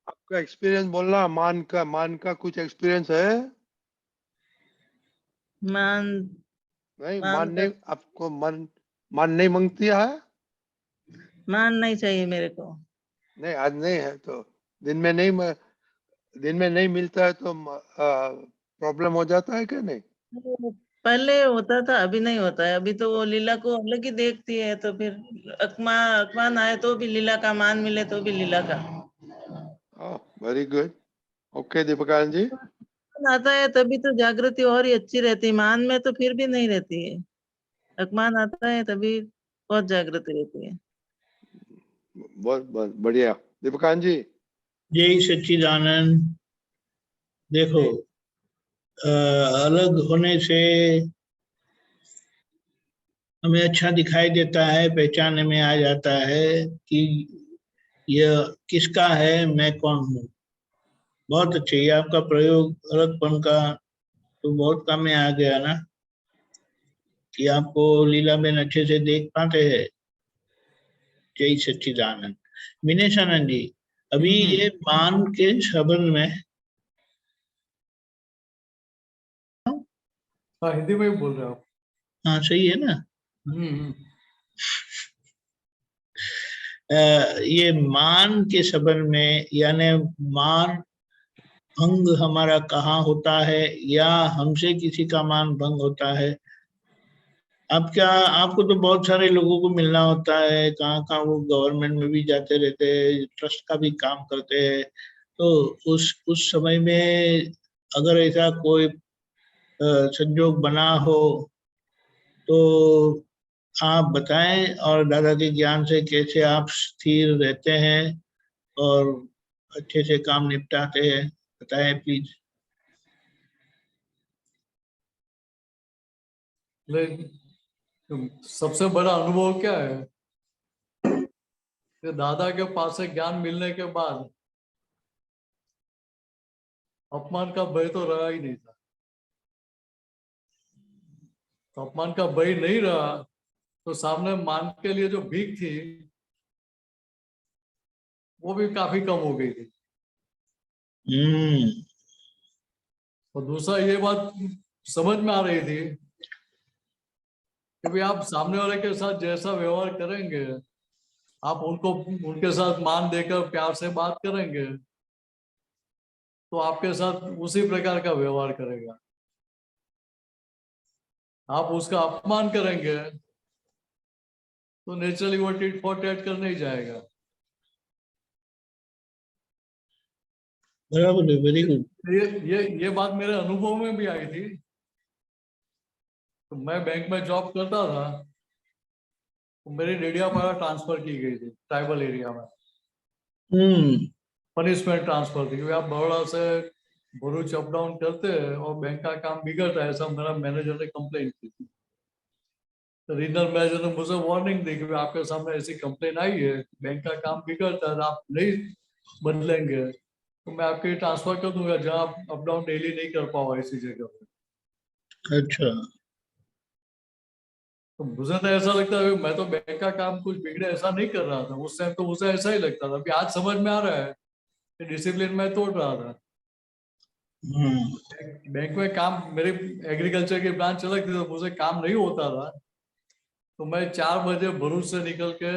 आपका एक्सपीरियंस बोलना, मान का कुछ एक्सपीरियंस है? मान नहीं, मान मान का नहीं, आपको मान नहीं मांगती है? मान नहीं चाहिए मेरे को। नहीं, आज नहीं है तो दिन में नहीं मिलता है तो प्रॉब्लम हो जाता है क्या? नहीं। वो पहले होता था, अभी नहीं होता है। अभी तो वो लीला को अलग ही देखती है, तो फिर अकमान आए तो भी लीला का, मान मिले तो भी लीला का। Very good. ओके दीपकानंद जी। आता है तभी तो जागृति और ही अच्छी रहती है, मान में तो फिर भी नहीं रहती है। अकमान आता है तभी बहुत जागृति रहती है। बहुत बहुत बढ़िया दीपकानंद जी। जय सच्चिदानंद। देखो, अलग होने से हमें अच्छा दिखाई देता है, पहचानने में आ जाता है कि यह किसका है, मैं कौन हूँ। बहुत अच्छे, ये आपका प्रयोग अलगपन का तो बहुत काम में आ गया ना, कि आपको लीला में अच्छे से देख पाते हैं। जय सच्चिदानंद। विनेशानंद जी, अभी ये मान के संबंध में हिंदी में ही बोल रहे हो आप? हाँ सही है ना। ये मान के संबंध में, यानी मान भंग हमारा कहाँ होता है, या हमसे किसी का मान भंग होता है। अब क्या, आपको तो बहुत सारे लोगों को मिलना होता है, कहाँ कहाँ वो गवर्नमेंट में भी जाते रहते हैं, ट्रस्ट का भी काम करते हैं। तो उस समय में अगर ऐसा कोई संजोग बना हो तो आप बताएं, और दादा के ज्ञान से कैसे आप स्थिर रहते हैं और अच्छे से काम निपटाते हैं, बताएं प्लीज। सबसे बड़ा अनुभव क्या है कि दादा के पास से ज्ञान मिलने के बाद अपमान का भय तो रहा ही नहीं था। तो अपमान का भय नहीं रहा तो सामने मान के लिए जो भीख थी वो भी काफी कम हो गई थी। और दूसरा ये बात समझ में आ रही थी कि भाई आप सामने वाले के साथ जैसा व्यवहार करेंगे, आप उनके साथ मान देकर प्यार से बात करेंगे तो आपके साथ उसी प्रकार का व्यवहार करेगा। आप उसका अपमान करेंगे तो नेचुरली वो टिट फॉर टैट करने ही जाएगा। बराबर है, वेरी गुड। ये बात मेरे अनुभव में भी आई थी। तो मैं बैंक में जॉब करता था तो मेरी डेडियापाड़ा ट्रांसफर की गई थी ट्राइबल एरिया में। पनिशमेंट ट्रांसफर थी क्योंकि आप बड़ौदा से भरूच अप डाउन करते हैं और बैंक का काम बिगड़ता है, ऐसा मेरा मैनेजर ने कंप्लेंट की थी। तो रीजनल मैनेजर ने मुझे वार्निंग दी कि आपके सामने ऐसी कंप्लेन आई है, बैंक का काम बिगड़ता है, आप नहीं बदलेंगे तो मैं आपके ट्रांसफर कर दूंगा जहाँ आप अप डाउन डेली नहीं कर पाओ ऐसी जगह पे। अच्छा। तो मुझे तो ऐसा लगता है मैं तो बैंक का काम कुछ बिगड़े ऐसा नहीं कर रहा था उस टाइम, तो मुझे ऐसा ही लगता था। अभी आज समझ में आ रहा है कि डिसिप्लिन में तोड़ रहा था। बैंक में काम, मेरी एग्रीकल्चर की ब्रांच अलग थी तो मुझे काम नहीं होता था तो मैं 4 बजे भरूच से निकल के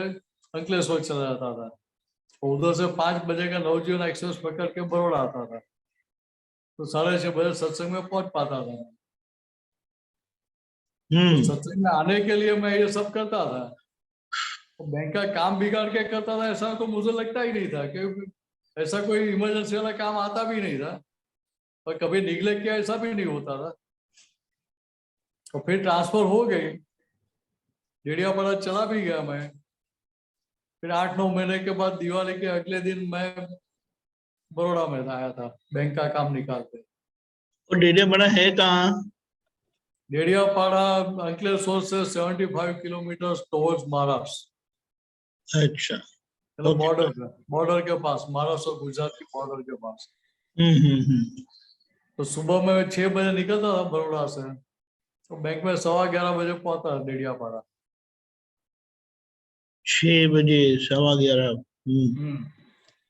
अंकलेश्वर चला जाता था और उधर से 5 बजे का नवजीवन एक्सप्रेस पकड़ के बड़ौदा आता था तो 6:30 बजे सत्संग में पहुंच पाता था। तो सत्संग में आने के लिए मैं ये सब करता था। तो बैंक का काम बिगाड़ के करता था ऐसा तो मुझे लगता ही नहीं था, क्योंकि ऐसा कोई इमरजेंसी वाला काम आता भी नहीं था और कभी निगलेक्ट किया ऐसा भी नहीं होता था। और फिर ट्रांसफर हो गई, डेडियापाड़ा चला भी गया मैं। फिर 8-9 महीने के बाद दिवाली के अगले दिन मैं बड़ौदा में आया था बैंक का काम निकालते। और डेडियापाड़ा है कहाँ? डेडियापाड़ा अंकलेश्वर से 75 किलोमीटर टुवर्ड्स महाराष्ट्र। अच्छा। मतलब बॉर्डर के पास, महाराष्ट्र और गुजरात के बॉर्डर के पास। तो सुबह में 6 बजे निकलता था बड़ौदा से तो बैंक में 11:15 बजे पहुंचा डेडियापाड़ा। 6 बजे 11:15।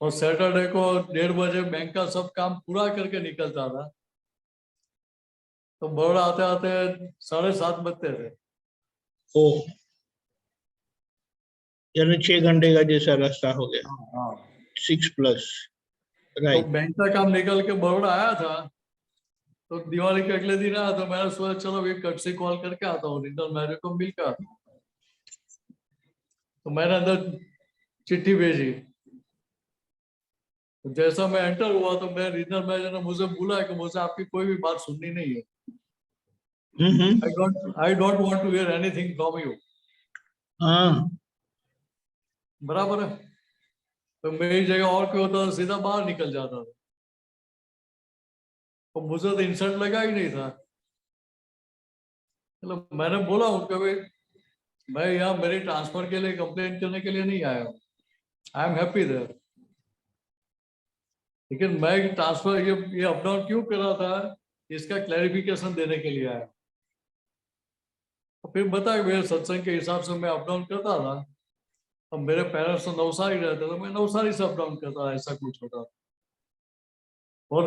और सैटरडे को 1:30 बजे बैंक का सब काम पूरा करके निकलता था, तो बड़ौदा आते आते 7:30 बजते थे। ओ, यानी 6 घंटे का जैसा रास्ता हो गया। हाँ, 6+, तो राइट। बैंक का काम निकल के बड़ौदा आया था, तो दिवाली के अगले दिन आया, तो मैंने सोचा चलो एक कट से कॉल करके आता हूँ, रीजनल मैनेजर को मिल के आता हूँ। तो मैंने अंदर चिट्ठी भेजी, तो जैसा मैं एंटर हुआ तो मैं रीजनल मैनेजर ने मुझे बोला कि मुझे आपकी कोई भी बात सुननी नहीं है, I don't want to hear anything from you. हाँ, बराबर है। तो मेरी जगह और कोई होता तो सीधा बाहर निकल जाता था, तो मुझे तो इंसल्ट लगा ही नहीं था। मतलब मैंने बोला उनको, भाई मैं यहाँ मेरी ट्रांसफर के लिए कंप्लेन करने के लिए नहीं आया हूँ, आई एम हैप्पी देयर, लेकिन मैं ट्रांसफर ये अप डाउन क्यों कर रहा था, इसका क्लैरिफिकेशन देने के लिए आया। तो फिर बताया मेरे सत्संग के हिसाब से मैं अप डाउन करता था, अब मेरे पेरेंट्स तो नवसारी रहते, तो मैं नवसारी से अप डाउन करता था, ऐसा कुछ होता था। और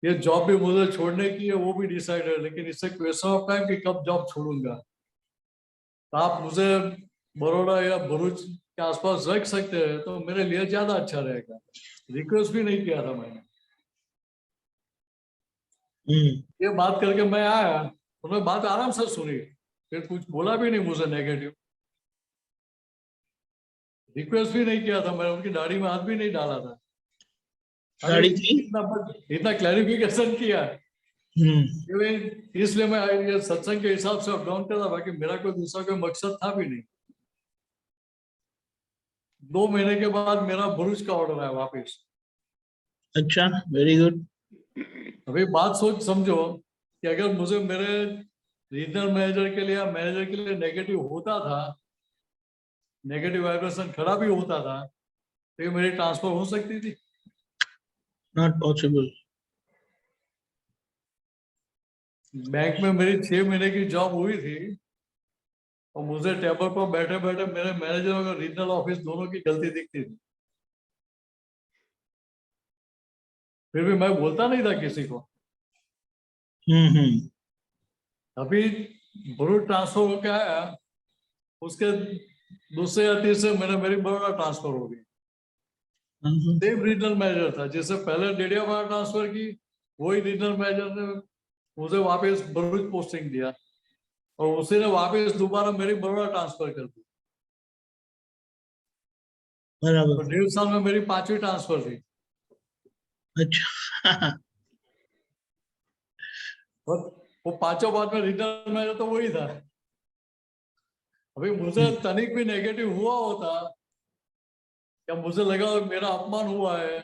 ये जॉब भी मुझे छोड़ने की है, वो भी डिसाइड है, लेकिन इससे क्वेश्चन ऑफ टाइम कि कब जॉब छोड़ूंगा। तो आप मुझे बड़ौदा या भरूच के आसपास रख सकते हैं तो मेरे लिए ज्यादा अच्छा रहेगा। रिक्वेस्ट भी नहीं किया था मैंने, ये बात करके मैं आया, उन्होंने बात आराम से सुनी, फिर कुछ बोला भी नहीं मुझे नेगेटिव, रिक्वेस्ट भी नहीं किया था, मैंने उनकी दाढ़ी में हाथ भी नहीं डाला था। दाढ़ी की? इतना क्लैरिफिकेशन किया, इसलिए मैं ये सत्संग के हिसाब से अप डाउन करता, बाकी मेरा कोई दूसरा कोई मकसद था भी नहीं। 2 महीने के बाद मेरा भरूच का ऑर्डर आया वापस। अच्छा, वेरी गुड। अभी बात सोच समझो कि अगर मुझे मेरे रीजनल मैनेजर के लिए या मैनेजर के लिए नेगेटिव होता था, नेगेटिव वाइब्रेशन खड़ा भी होता था, तो ये मेरी ट्रांसफर हो सकती थी? Not possible. बैंक में मेरी 6 महीने की जॉब हुई थी, और मुझे टेबल पर बैठे बैठे मेरे मैनेजर और रीजनल ऑफिस दोनों की गलती दिखती थी, फिर भी मैं बोलता नहीं था किसी को। अभी भरूच ट्रांसफर होकर आया, उसके दूसरे या तीसरे महीने मेरी बड़ौदा ट्रांसफर हो गई। सेम रीजनल मैनेजर था जिससे पहले डेडियापाड़ा ट्रांसफर की, वही रीजनल मैनेजर ने मुझे वापस भरूच पोस्टिंग दिया, और उसी ने वापस दोबारा मेरी बड़ौदा ट्रांसफर कर दी। बराबर। तो 1.5 साल में मेरी 5वीं ट्रांसफर थी। अच्छा। और वो 5 बार में रीजनल मैनेजर तो वही था। अभी मुझे तनिक भी नेगेटिव हुआ होता, या मुझे लगा मेरा अपमान हुआ है,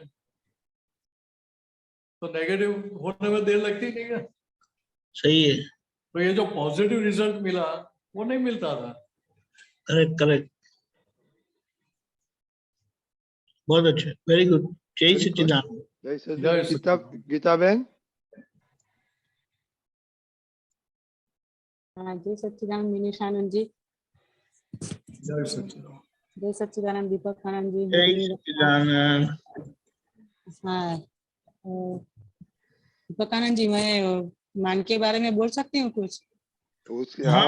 तो नेगेटिव होने में देर लगती नहीं है। सही है। तो ये जो पॉजिटिव रिजल्ट मिला वो नहीं मिलता था। करेक्ट करेक्ट, बहुत अच्छा, वेरी गुड। जय सच्चिदानंद। जय सच्चिदानंद। गीता बहन। हाँ, जय सच्चिदानंद मिनीश आनंद जी। जय सच्चिदानंद। जय सच्चिदानंद दीपक आनंद जी। जय सच्चिदानंद। हाँ, दीपक आनंद जी, मैं मान के बारे में बोल सकती हूँ कुछ? हाँ,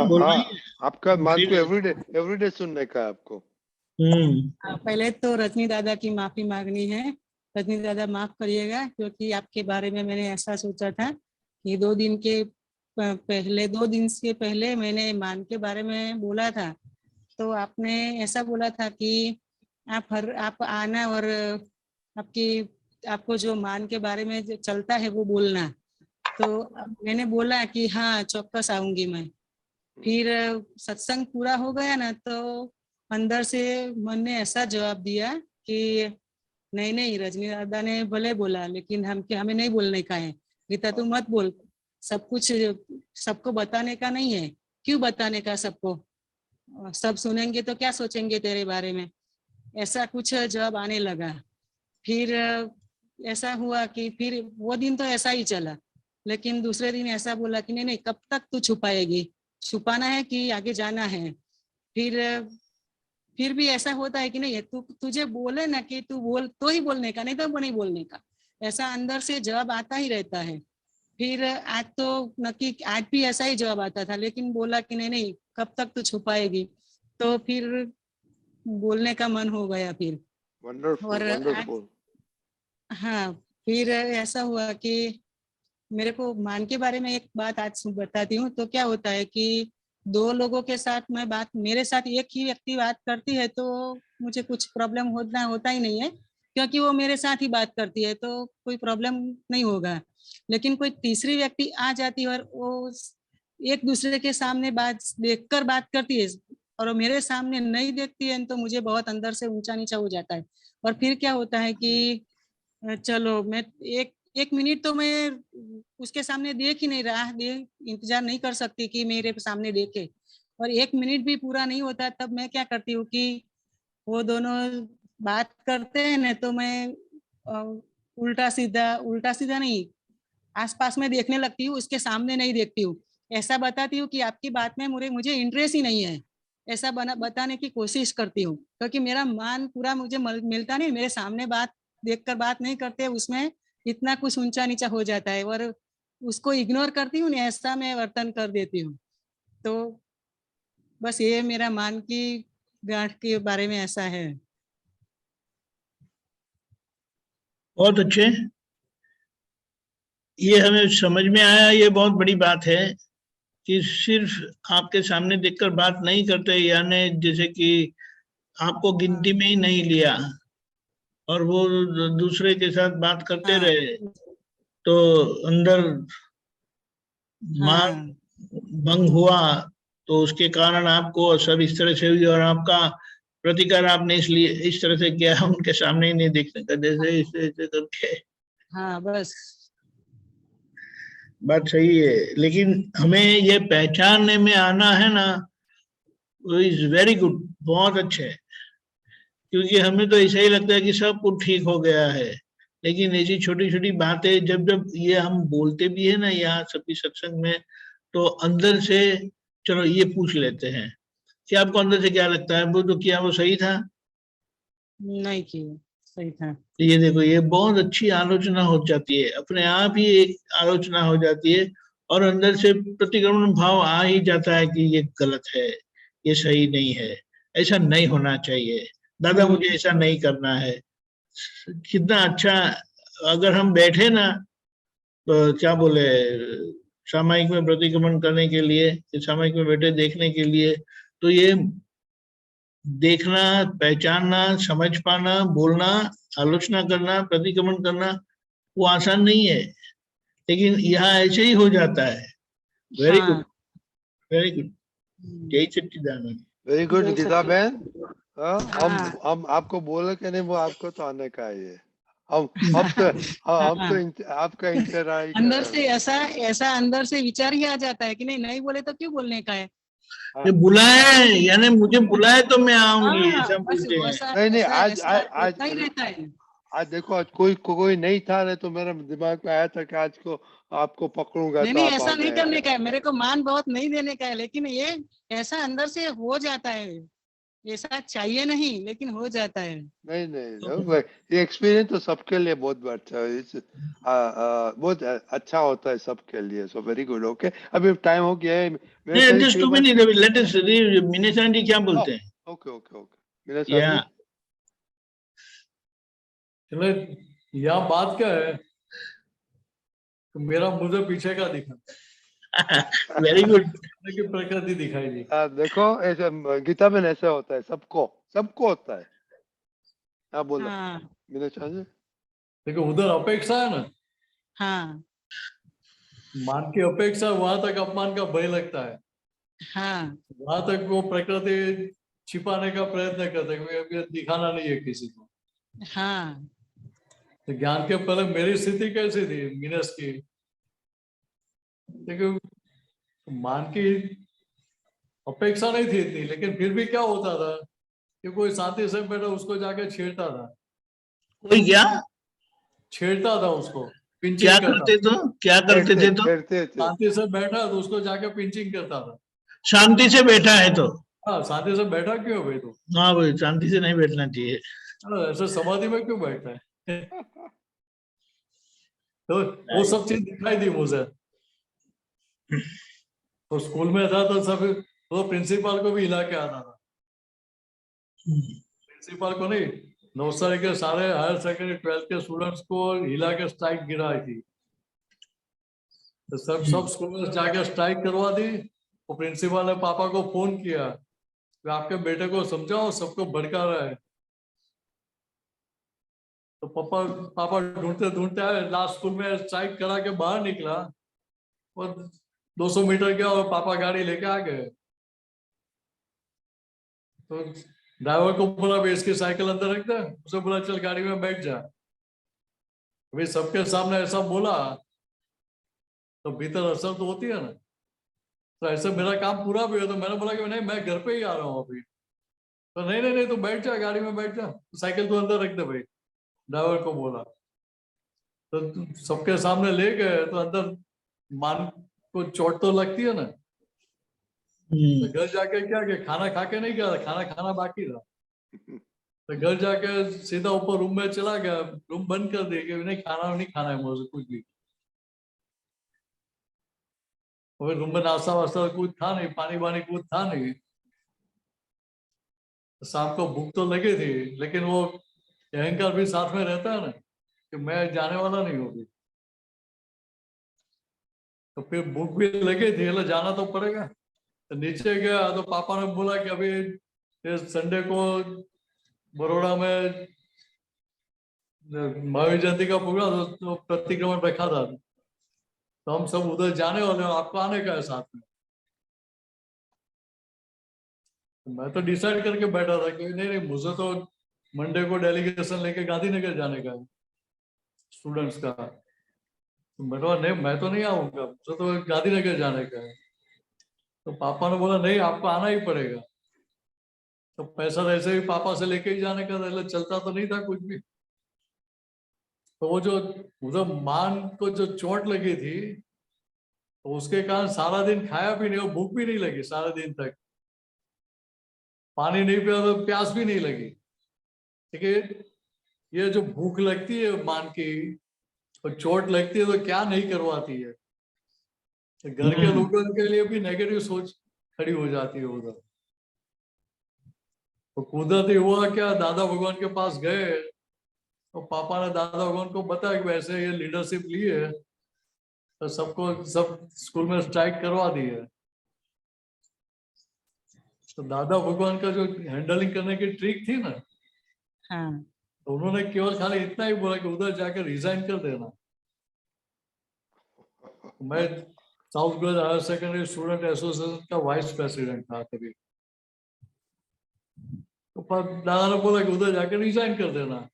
आपका मान को एवरीडे सुनने का आपको। पहले तो रजनी दादा की माफी मांगनी है। रजनी दादा माफ करिएगा, क्योंकि आपके बारे में मैंने ऐसा सोचा था कि 2 दिन से पहले मैंने मान के बारे में बोला था, तो आपने ऐसा बोला था कि आप आना और आपको जो मान के बारे में जो चलता है वो बोलना। तो मैंने बोला कि हाँ चौक्कस आऊंगी मैं। फिर सत्संग पूरा हो गया ना, तो अंदर से मन ने ऐसा जवाब दिया कि नहीं, रजनी दादा ने भले बोला, लेकिन हमें नहीं बोलने का है। गीता तू मत बोल, सब कुछ सबको बताने का नहीं है। क्यों बताने का सबको? सब सुनेंगे तो क्या सोचेंगे तेरे बारे में? ऐसा कुछ जवाब आने लगा। फिर ऐसा हुआ कि फिर वो दिन तो ऐसा ही चला, लेकिन दूसरे दिन ऐसा बोला कि नहीं, कब तक तू छुपाएगी? छुपाना है कि आगे जाना है? फिर भी ऐसा होता है कि नहीं, तुझे बोले ना कि तू बोल तो ही बोलने का, नहीं तो नहीं बोलने का, ऐसा अंदर से जवाब आता ही रहता है। फिर आज तो नक्की, आज भी ऐसा ही जवाब आता था, लेकिन बोला कि नहीं नहीं, कब तक तू छुपाएगी, तो फिर बोलने का मन हो गया फिर। वंडरफुल और वंडरफुल। हाँ, फिर ऐसा हुआ कि मेरे को मान के बारे में एक बात आज बताती हूँ। तो क्या होता है कि दो लोगों के साथ मैं बात, मेरे साथ एक ही व्यक्ति बात करती है तो मुझे कुछ प्रॉब्लम होता ही नहीं है, क्योंकि वो मेरे साथ ही बात करती है तो कोई प्रॉब्लम नहीं होगा। लेकिन कोई तीसरी व्यक्ति आ जाती है और वो एक दूसरे के सामने बात देखकर बात करती है और वो मेरे सामने नहीं देखती है, तो मुझे बहुत अंदर से ऊंचा नीचा हो जाता है। और फिर क्या होता है कि चलो, मैं एक मिनट तो मैं उसके सामने देख ही नहीं रहा, इंतजार नहीं कर सकती कि मेरे सामने देखे। और एक मिनट भी पूरा नहीं होता तब मैं क्या करती हूँ कि वो दोनों बात करते हैं ना, तो मैं उल्टा सीधा नहीं, आसपास में देखने लगती हूँ, उसके सामने नहीं देखती हूँ। ऐसा बताती हूँ कि आपकी बात में मुझे इंटरेस्ट ही नहीं है, ऐसा बताने की कोशिश करती हूँ, क्योंकि मेरा मान पूरा मुझे मिलता नहीं। मेरे सामने बात देखकर बात नहीं करते, उसमें इतना कुछ ऊंचा नीचा हो जाता है और उसको इग्नोर करती हूँ, ऐसा मैं वर्तन कर देती हूँ। तो बस ये मेरा मान की गांठ के बारे में ऐसा है। बहुत अच्छे, ये हमें समझ में आया। ये बहुत बड़ी बात है कि सिर्फ आपके सामने देखकर बात नहीं करते, यानी जैसे कि आपको गिनती में ही नहीं लिया और वो दूसरे के साथ बात करते हाँ, रहे, तो अंदर मान हाँ, भंग हुआ, तो उसके कारण आपको असर इस तरह से हुई और आपका प्रतिकार आपने इसलिए इस तरह से किया, उनके सामने ही नहीं देखने का, जैसे ऐसे करके। हाँ, बस बात सही है, लेकिन हमें ये पहचानने में आना है ना, वो इज वेरी गुड, बहुत अच्छे है। क्योंकि हमें तो ऐसा ही लगता है कि सब कुछ ठीक हो गया है, लेकिन ऐसी छोटी छोटी बातें जब जब ये हम बोलते भी है ना यहाँ सभी सत्संग में, तो अंदर से चलो ये पूछ लेते हैं कि आपको अंदर से क्या लगता है, वो तो किया वो सही था। नहीं किया, सही था। तो ये देखो, ये बहुत अच्छी आलोचना हो जाती है, अपने आप ही एक आलोचना हो जाती है और अंदर से प्रतिक्रमण भाव आ ही जाता है कि ये गलत है, ये सही नहीं है, ऐसा नहीं होना चाहिए, दादा मुझे ऐसा नहीं करना है। कितना अच्छा, अगर हम बैठे ना, तो क्या बोले, सामायिक में प्रतिक्रमण करने के लिए, सामायिक में बैठे देखने के लिए, तो ये देखना, पहचानना, समझ पाना, बोलना, आलोचना करना, प्रतिक्रमण करना, वो आसान नहीं है, लेकिन यहाँ ऐसे ही हो जाता है। वेरी गुड, वेरी गुड, जय सच्चिदानंद। वेरी गुड जय गीता सच्चिदानंद। बहन। हाँ, हाँ, हम आपको बोले कि नहीं, वो आपको तो आने का है ये। हम तो आपका इंतजार कर अंदर रहे से हैं। ऐसा अंदर से विचार ही आ जाता है कि नहीं नहीं बोले तो क्यों बोलने का है। ये बुलाए, यानी मुझे बुलाए तो मैं आऊंगी, हाँ, ऐसा बस बोलते हैं। वैसा नहीं ऐसा आज ऐसा आज होता ही रहता है। आज देखो, आज कोई नहीं था, नहीं तो मेरे दिमाग में आया था कि आज को आपको पकड़ूंगा नहीं तो नहीं, आप ऐसा आ नहीं गए। करने का है, मेरे को मान बहुत नहीं देने का है, लेकिन ये ऐसा अंदर से हो जाता है। ऐसा चाहिए नहीं, लेकिन हो जाता है। नहीं नहीं, ये एक्सपीरियंस तो सबके लिए बहुत अच्छा है, बहुत अच्छा होता है सबके लिए। So very good, okay. अभी टाइम हो गया है, मेरे ख्याल just 2 minute, let us read Meenakshi ji क्या बोलते हैं। ओके ओके ओके, मेरे साथ या जी। चले, यहाँ बात क्या है तो मेरा मुझे पीछे का दिखा, वेरी गुड। की प्रकृति दिखाई दी। देखो, ऐसे गीता में ऐसे होता है, सबको होता है। हाँ बोलो हाँ, मीनाक्षी जी। देखो उधर अपेक्षा है ना, हाँ, मान की अपेक्षा, वहां तक अपमान का भय लगता है, हाँ, वहां तक वो प्रकृति छिपाने का प्रयत्न करते हैं, क्योंकि दिखाना नहीं है किसी को। हाँ, तो ज्ञान के पहले मेरी स्थिति कैसी थी मीनस की, देखो मान की अपेक्षा नहीं थी इतनी, लेकिन फिर भी क्या होता था कि कोई साथी से बैठा उसको जाके छेड़ता था, कोई क्या छेड़ता था उसको, क्या पिंचिंग करता करते था। तो क्या करते थे तो खेलते थे। शांति से बैठा तो उसको जाके पिंचिंग करता था। शांति से बैठा है तो हाँ, शांति से बैठा क्यों है भाई तू? हाँ भाई, शांति से नहीं बैठना चाहिए। ऐसे समाधि में क्यों बैठा है? तो वो सब चीज दिखाई दी मुझे। तो स्कूल में था तो सब, तो प्रिंसिपल को भी हिला के आता था। प्रिंसिपल को नहीं, नवसारी के सारे हायर सेकेंडरी 12th के स्टूडेंट्स को हिला के स्ट्राइक गिराई थी। तो सब स्कूल में जाके स्ट्राइक करवा दी। तो प्रिंसिपल ने पापा को फोन किया कि आपके बेटे को समझाओ, सबको भड़का रहा है। तो पापा ढूंढते ढूंढते आए, लास्ट स्कूल में स्ट्राइक करा के बाहर निकला और 200 मीटर गया और पापा गाड़ी लेके आ गए। तो ड्राइवर को बोला भाई इसकी साइकिल अंदर रख दे, उसे बोला चल गाड़ी में बैठ जा। भाई सबके सामने ऐसा बोला तो भीतर असर तो होती है ना। तो ऐसे मेरा काम पूरा भी हो तो मैंने बोला कि नहीं मैं घर पे ही आ रहा हूँ अभी। तो नहीं नहीं नहीं, तू बैठ जा, गाड़ी में बैठ जा, साइकिल तो अंदर रख दे भाई, ड्राइवर को बोला। तो सबके सामने ले गए तो अंदर मान को चोट तो लगती है ना। तो घर जाके क्या किया, खाना खा के नहीं गया, खाना खाना बाकी था। तो घर जाके सीधा ऊपर रूम में चला गया, रूम बंद कर दिया कि नहीं खाना नहीं खाना है मुझे कुछ भी। और रूम में नाश्ता वास्ता कुछ था नहीं, पानी वानी कुछ था नहीं। शाम को भूख तो लगी थी, लेकिन वो अहंकार भी साथ में रहता है ना कि मैं जाने वाला नहीं हूँ। तो फिर भूख भी लगी थी, मतलब जाना तो पड़ेगा। तो नीचे गया तो पापा ने बोला कि अभी संडे को बड़ौदा में महावीर जयंती का प्रोग्राम तो प्रतिक्रमण रखा था, तो हम सब उधर जाने वाले हैं, आपको आने का है साथ में। तो मैं तो डिसाइड करके बैठा था कि नहीं नहीं मुझे तो मंडे को डेलीगेशन लेके गांधीनगर जाने का है स्टूडेंट्स का। तो मैं तो नहीं, मैं तो नहीं आऊंगा, मुझे तो गांधीनगर जाने का है। तो पापा ने बोला नहीं आपको आना ही पड़ेगा। तो पैसा वैसे भी पापा से लेके ही जाने का था, चलता तो नहीं था कुछ भी। तो वो जो उधर मान को जो चोट लगी थी तो उसके कारण सारा दिन खाया भी नहीं और भूख भी नहीं लगी सारा दिन तक। पानी नहीं पिया तो प्यास भी नहीं लगी। ठीक है, ये जो भूख लगती है मान की और चोट लगती है तो क्या नहीं करवाती है। तो घर के लोगों के लिए भी नेगेटिव सोच खड़ी हो जाती है उधर। तो कुदरती हुआ क्या, दादा भगवान के पास गए तो पापा ने दादा भगवान को बताया कि वैसे ये लीडरशिप ली है तो सबको सब स्कूल में स्ट्राइक करवा दी है। तो दादा भगवान का जो हैंडलिंग करने की ट्रिक थी ना, हाँ तो उन्होंने केवल खाली इतना ही बोला कि उधर जाकर रिजाइन कर देना। मैं south Goa higher secondary student association का वाइस प्रेसिडेंट था कभी। तो दादा ने बोला कि उधर जाकर रिजाइन कर देना।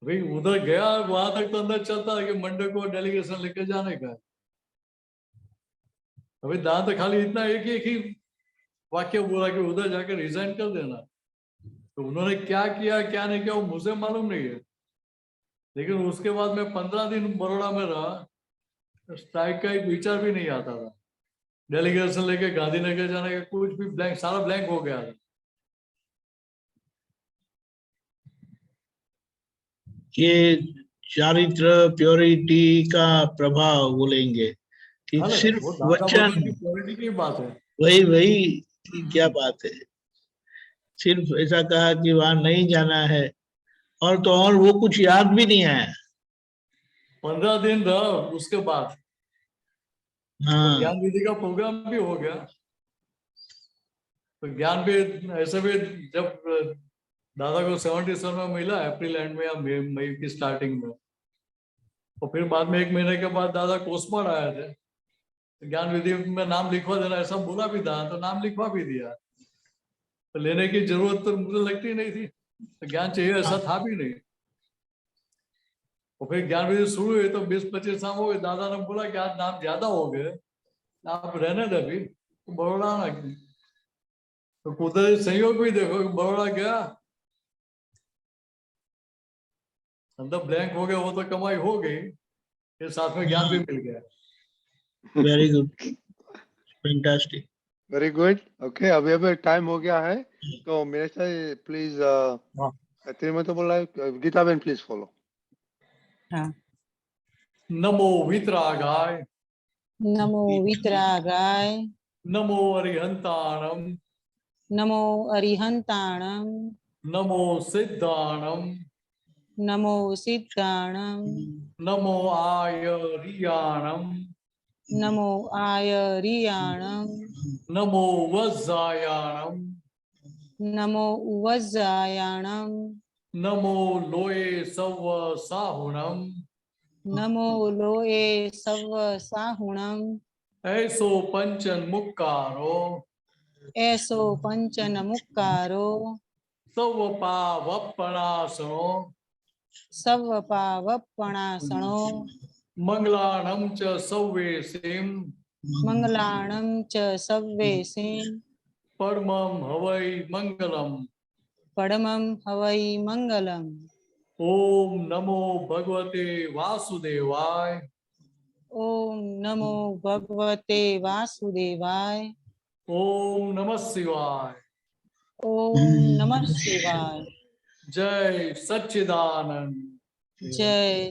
भाई उधर गया, वहां तक तो अंदर चलता है कि मंडे को डेलीगेशन लेकर जाने का। अभी दादा तो खाली इतना एक ही वाक्य बोला कि उधर जाकर रिजाइन कर देना। तो उन्होंने क्या किया क्या नहीं किया वो मुझे मालूम नहीं है, लेकिन उसके बाद मैं 15 दिन बड़ौदा में रहा, स्ट्राइक का एक विचार भी नहीं आता था। डेलीगेशन लेके गांधीनगर जाने का कुछ भी ब्लैंक, सारा ब्लैंक हो गया था। ये चारित्र प्योरिटी का प्रभाव बोलेंगे कि हाँ ना, सिर्फ वो दादा वचन, भगवान की प्योरिटी की बात है। वही वही क्या बात है। सिर्फ ऐसा कहा कि वहां नहीं जाना है और तो और वो कुछ याद भी नहीं आया। 15 दिन रहा, उसके बाद तो हाँ ज्ञान विधि का प्रोग्राम भी हो गया। तो ज्ञान भी ऐसे भी जब दादा को 77 में मिला अप्रैल एंड में या मई की स्टार्टिंग में, और फिर बाद में 1 महीने के बाद दादा कोसमार आए थे। तो ज्ञान विधि में नाम लिखवा देना ऐसा बोला भी था, तो नाम लिखवा भी दिया। तो लेने की जरूरत तो मुझे लगती नहीं थी, तो ज्ञान चाहिए ऐसा था भी नहीं। और फिर ज्ञान विधि शुरू हुई तो 20-25 साल हो गए। दादा ने बोला कि आज नाम ज्यादा हो गए, आप रहने दे अभी, तो बड़ौदा आना। तो कुदरती संयोग भी देखो, बड़ौदा गया, अंदर ब्लैंक हो गया, वो तो कमाई हो गई, फिर साथ में ज्ञान भी मिल गया। Very good, fantastic. Very good. Okay, अभी अभी टाइम हो गया है, तो मेरे से प्लीज तीन तो बोला है, गीता बहन प्लीज फॉलो। हाँ। नमो वितरागाय, नमो वितरागाय, नमो अरिहंताणम, नमो अरिहंताणम, नमो सिद्धाणम, नमो सिद्धाणम, नमो आयरियाणम, नमो आयरियाणम, नमो वज्जायाणम, नमो उवज्जायाणम, नमो लोये सव साहुणम, नमो लोए सव साहुणम, ऐसो पंचन मुक्कारो, ऐसो पंचन मुक्कारो, सव पावपणासनो, सव पावपणासणो, मंगलाणं च सव्वेसिं, मंगलाणं च सव्वेसिं, परमं हवै मंगलम्। परमं हवै मंगलम्। ओम नमो भगवते वासुदेवाय, ओम नमो भगवते वासुदेवाय, ओम नमः शिवाय, ओम नमः शिवाय। जय सच्चिदानंद। जय